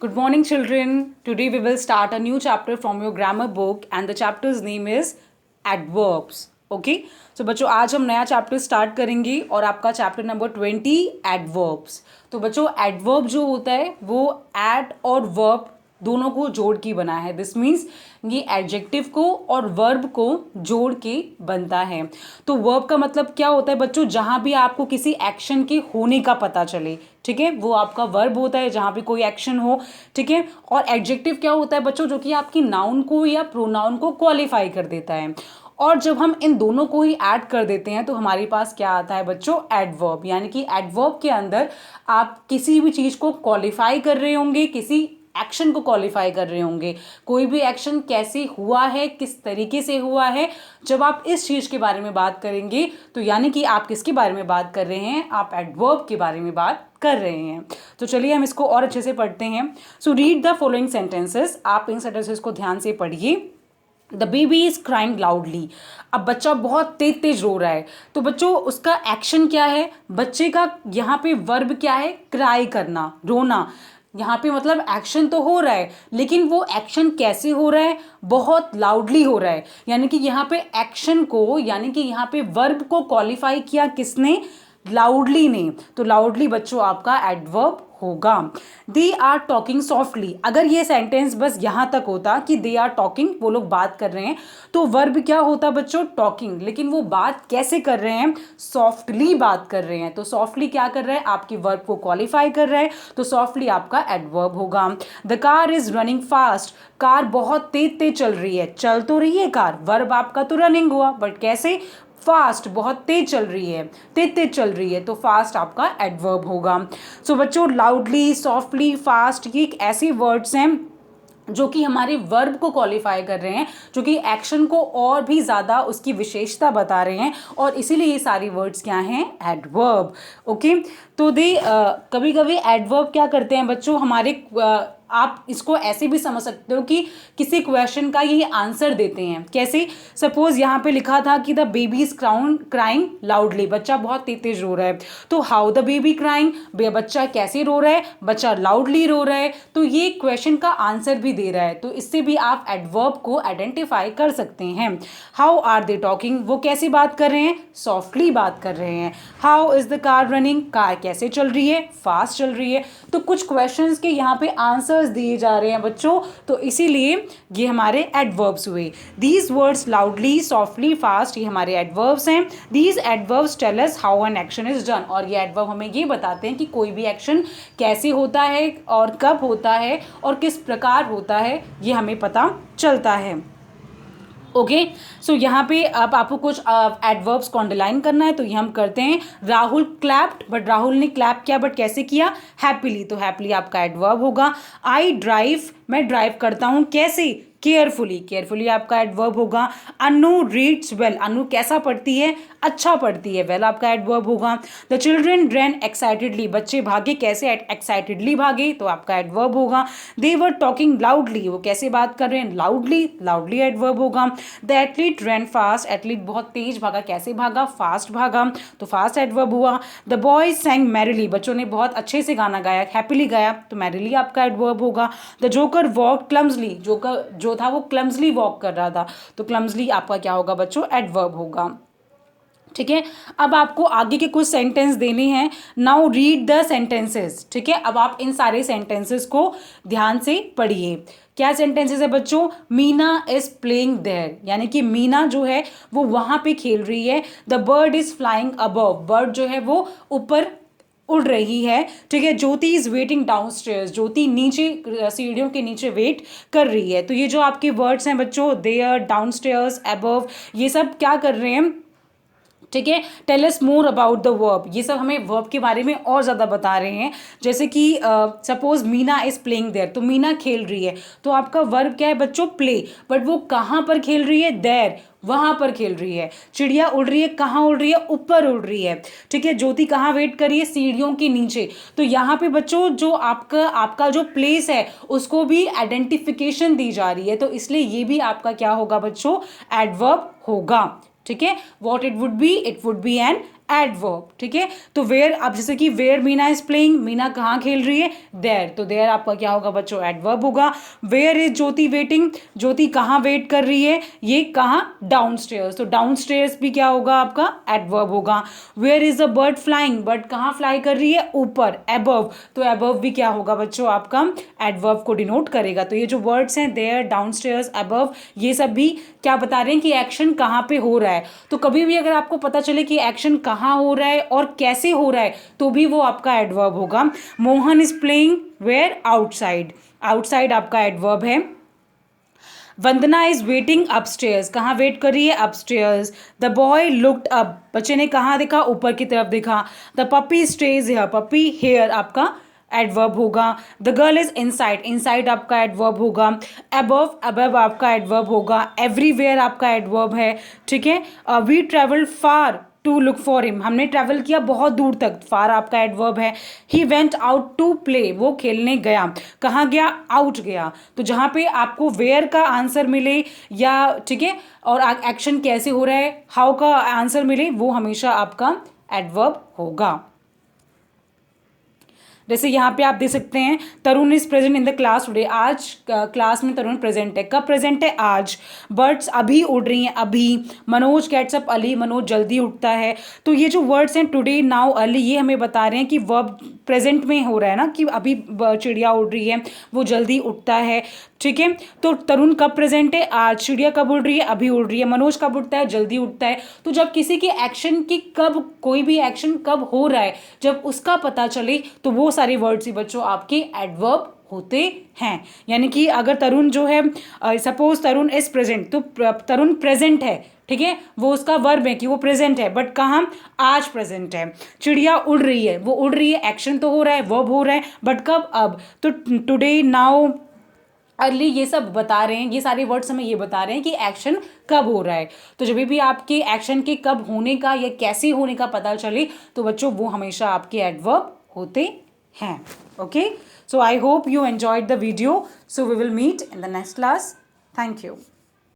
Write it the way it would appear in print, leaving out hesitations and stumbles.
Good morning, children. Today we will start a new chapter from your grammar book, and the chapter's name is adverbs. Okay? So बच्चों आज हम नया chapter start करेंगे और आपका chapter number 20 adverbs. तो बच्चों एडवर्ब जो होता है वो एड और वर्ब दोनों को जोड़ के बना है. दिस मीन्स ये एडजेक्टिव को और वर्ब को जोड़ के बनता है. तो वर्ब का मतलब क्या होता है बच्चों? जहां भी आपको किसी एक्शन के होने का पता चले, ठीक है, वो आपका वर्ब होता है जहां भी कोई एक्शन हो. ठीक है. और एडजेक्टिव क्या होता है बच्चों? जो कि आपकी नाउन को या प्रोनाउन को क्वालिफाई कर देता है. और जब हम इन दोनों को ही ऐड कर देते हैं तो हमारे पास क्या आता है बच्चों? एडवर्ब. यानी कि एडवर्ब के अंदर आप किसी भी चीज को क्वालिफाई कर रहे होंगे, किसी एक्शन को क्वालिफाई कर रहे होंगे. कोई भी एक्शन कैसे हुआ है, किस तरीके से हुआ है, जब आप इस चीज के बारे में बात करेंगे तो यानी कि आप किसके बारे में बात कर रहे हैं? आप एडवर्ब के बारे में बात कर रहे हैं. तो चलिए हम इसको और अच्छे से पढ़ते हैं. So read the following sentences. आप इन सेंटेंसेस को ध्यान से पढ़िए. The baby is crying loudly. अब बच्चा बहुत तेज तेज रो रहा है. तो बच्चों उसका एक्शन क्या है? बच्चे का यहाँ पे वर्ब क्या है? क्राई करना, रोना. यहाँ पे मतलब एक्शन तो हो रहा है, लेकिन वो एक्शन कैसे हो रहा है? बहुत लाउडली हो रहा है. यानी कि यहाँ पे एक्शन को, यानी कि यहाँ पे वर्ब को क्वालिफाई किया किसने? लाउडली ने. तो लाउडली बच्चों आपका एडवर्ब होगा. They are talking softly. अगर ये सेंटेंस बस यहां तक होता कि दे आर टॉकिंग, वो लोग बात कर रहे हैं, तो वर्ब क्या होता बच्चों? टॉकिंग. लेकिन वो बात कैसे कर रहे हैं? सॉफ्टली बात कर रहे हैं. तो सॉफ्टली क्या कर रहे हैं? आपकी वर्ब को क्वालिफाई कर रहे हैं. तो सॉफ्टली आपका एडवर्ब होगा. The car is running fast. Car बहुत तेज तेज चल रही है. चल तो रही है कार, वर्ब आपका तो रनिंग हुआ, बट कैसे? फास्ट, बहुत तेज चल रही है, तेज तेज चल रही है. तो फास्ट आपका एडवर्ब होगा. सो बच्चों लाउडली, सॉफ्टली, फास्ट ये एक ऐसे वर्ड्स हैं जो कि हमारे वर्ब को क्वालिफाई कर रहे हैं, जो कि एक्शन को और भी ज़्यादा उसकी विशेषता बता रहे हैं, और इसीलिए ये सारी वर्ड्स क्या हैं? एडवर्ब. ओके. तो कभी कभी एडवर्ब क्या करते हैं बच्चों हमारे आप इसको ऐसे भी समझ सकते हो कि किसी क्वेश्चन का ये आंसर देते हैं. कैसे? सपोज यहाँ पे लिखा था कि the baby is crying loudly. बच्चा बहुत तेज तेज रो रहा है. तो हाउ द बेबी क्राइंग? बच्चा कैसे रो रहा है? बच्चा लाउडली रो रहा है. तो ये क्वेश्चन का आंसर भी दे रहा है. तो इससे भी आप एडवर्ब को आइडेंटिफाई कर सकते हैं. How are they talking? वो कैसे बात कर रहे हैं? सॉफ्टली बात कर रहे हैं. How is the car running? Car कैसे चल रही है? फास्ट चल रही है. तो कुछ क्वेश्चंस के यहाँ पे आंसर्स दिए जा रहे हैं बच्चों, तो इसीलिए ये हमारे एडवर्ब्स हुए. These words loudly, softly, fast, ये हमारे एडवर्ब्स हैं. These adverbs tell us how an action is done. और ये एडवर्ब हमें ये बताते हैं कि कोई भी एक्शन कैसे होता है और कब होता है और किस प्रकार होता है, ये हमें पता चलता है. ओके. सो यहाँ पे अब आपको कुछ एडवर्ब्स को अंडरलाइन करना है, तो ये हम करते हैं. राहुल क्लैप्ड, बट राहुल ने क्लैप किया, बट कैसे किया? हैप्पीली. तो हैप्पीली आपका एडवर्ब होगा. आई ड्राइव, मैं ड्राइव करता हूँ. कैसे? केयरफुली. केयरफुली आपका एडवर्ब होगा. अनु रीड्स वेल. अनु कैसा पढ़ती है? अच्छा पढ़ती है. वेल आपका एडवर्ब होगा. The children ran excitedly. बच्चे भागे. कैसे? एक्साइटेडली भागे. तो आपका एडवर्ब होगा. They were talking loudly. वो कैसे बात कर रहे हैं? लाउडली. लाउडली एडवर्ब होगा. The athlete ran fast. Athlete बहुत तेज भागा. कैसे भागा? फास्ट भागा. तो फास्ट एडवर्ब हुआ. The boys sang merrily. बच्चों ने बहुत अच्छे से गाना गाया, हैप्पीली गाया. तो मैरिली आपका एडवर्ब होगा. The joker walk clumsily. Joker जो था वो क्लम्सली वॉक कर रहा था. तो क्लम्सली आपका क्या होगा बच्चों? एडवर्ब होगा. ठीक है. अब आपको आगे के कुछ सेंटेंस देने हैं. Now read the sentences. ठीक है. अब आप इन सारे सेंटेंसेस को ध्यान से पढ़िए. क्या सेंटेंसेस है बच्चों? Meena is playing there. यानी कि मीना जो है वो वहां पे खेल रही है. The bird is flying above. Bird जो है वो ऊपर उड़ रही है. ठीक है. ज्योति इज वेटिंग डाउन स्टेयर्स. ज्योति नीचे सीढ़ियों के नीचे वेट कर रही है. तो ये जो आपके वर्ड्स हैं बच्चों, देयर, डाउन स्टेयर्स, अबव, ये सब क्या कर रहे हैं? ठीक है. Tell us more about the verb. ये सब हमें वर्ब के बारे में और ज़्यादा बता रहे हैं. जैसे कि suppose Meena is playing there. तो मीना खेल रही है. तो आपका वर्ब क्या है बच्चों? प्ले. बट वो कहाँ पर खेल रही है? देयर, वहां पर खेल रही है. चिड़िया उड़ रही है. कहाँ उड़ रही है? ऊपर उड़ रही है. ठीक है. ज्योति कहाँ वेट कर रही है? सीढ़ियों के नीचे. तो यहाँ पे बच्चों जो आपका जो प्लेस है उसको भी आइडेंटिफिकेशन दी जा रही है. तो इसलिए ये भी आपका क्या होगा बच्चों? एडवर्ब होगा. ठीक है. What it would be? It would be an adverb, ठीक है। तो वेयर, अब जैसे कि where Meena is playing, Meena कहाँ खेल रही है, देयर, तो देयर आपका क्या होगा बच्चों, एडवर्ब होगा। Where is Jyoti waiting, Jyoti कहाँ वेट कर रही है, ये कहाँ, डाउन स्टेयर्स, तो डाउन स्टेयर्स भी क्या होगा आपका, एडवर्ब होगा। Where is a bird flying, bird कहाँ फ्लाई कर रही है, ऊपर, एबव, तो एबव भी क्या होगा बच्चों आपका, एडवर्ब को डिनोट करेगा। तो ये जो वर्ड्स हैं देयर, डाउन स्टेयर्स, एबव, ये सब भी क्या बता रहे हैं कि एक्शन कहाँ पे हो रहा है। तो कभी भी अगर आपको पता चले कि एक्शन कहाँ हो रहा है और कैसे हो रहा है, तो भी वो आपका एडवर्ब होगा। Mohan is playing where, outside, outside आपका एडवर्ब है। वंदना इज वेटिंग अपस्टेयर्स, कहाँ वेट कर रही है, upstairs. The boy looked up, बच्चे ने कहाँ देखा, ऊपर की तरफ देखा। The puppy stays here, puppy here आपका एडवर्ब होगा। The girl is inside, inside आपका एडवर्ब होगा। अबव, अबव आपका एडवर्ब होगा। एवरीवेयर आपका एडवर्ब है, ठीक है। We travelled far to look for him, हमने ट्रैवल किया बहुत दूर तक, फार आपका एडवर्ब है। He went out to play, वो खेलने गया, कहाँ गया, आउट गया। तो जहाँ पे आपको वेयर का आंसर मिले या, ठीक है, और एक्शन कैसे हो रहा है, हाउ का आंसर मिले, वो हमेशा आपका एडवर्ब होगा। जैसे यहाँ पे आप देख सकते हैं, Tarun is present in the class today, आज क्लास में तरुण प्रेजेंट है, कब प्रेजेंट है, आज। बर्ड्स अभी उड़ रही हैं, अभी। Manoj gets up early, Manoj जल्दी उठता है। तो ये जो वर्ड्स हैं टुडे, नाउ, अर्ली, ये हमें बता रहे हैं कि वर्ब प्रेजेंट में हो रहा है ना, कि अभी चिड़िया उड़ रही है, वो जल्दी उठता है, ठीक है। तो तरुण कब प्रेजेंट है, आज। चिड़िया कब उड़ रही है, अभी उड़ रही है। मनोज कब उठता है, जल्दी उठता है। तो जब किसी के एक्शन की कब, कोई भी एक्शन कब हो रहा है, जब उसका पता चले, तो वो सारे वर्ड्स ही बच्चों आपके एडवर्ब होते हैं। यानी कि अगर तरुण जो है, सपोज तरुण इज प्रेजेंट, तो तरुण प्रेजेंट है, ठीक है, वो उसका वर्ब है कि वो प्रेजेंट है, बट कहाँ, आज प्रेजेंट है। चिड़िया उड़ रही है, वो उड़ रही है, एक्शन तो हो रहा है, वर्ब हो रहा है, बट कब, अब। तो टुडे, नाउ, अर्ली, ये सब बता रहे हैं, ये सारे वर्ड्स हमें ये बता रहे हैं कि एक्शन कब हो रहा है। तो जब भी आपके एक्शन के कब होने का या कैसे होने का पता चले, तो बच्चों वो हमेशा आपके एडवर्ब होते हैं। Okay, so I hope you enjoyed the video. So we will meet in the next class. Thank you.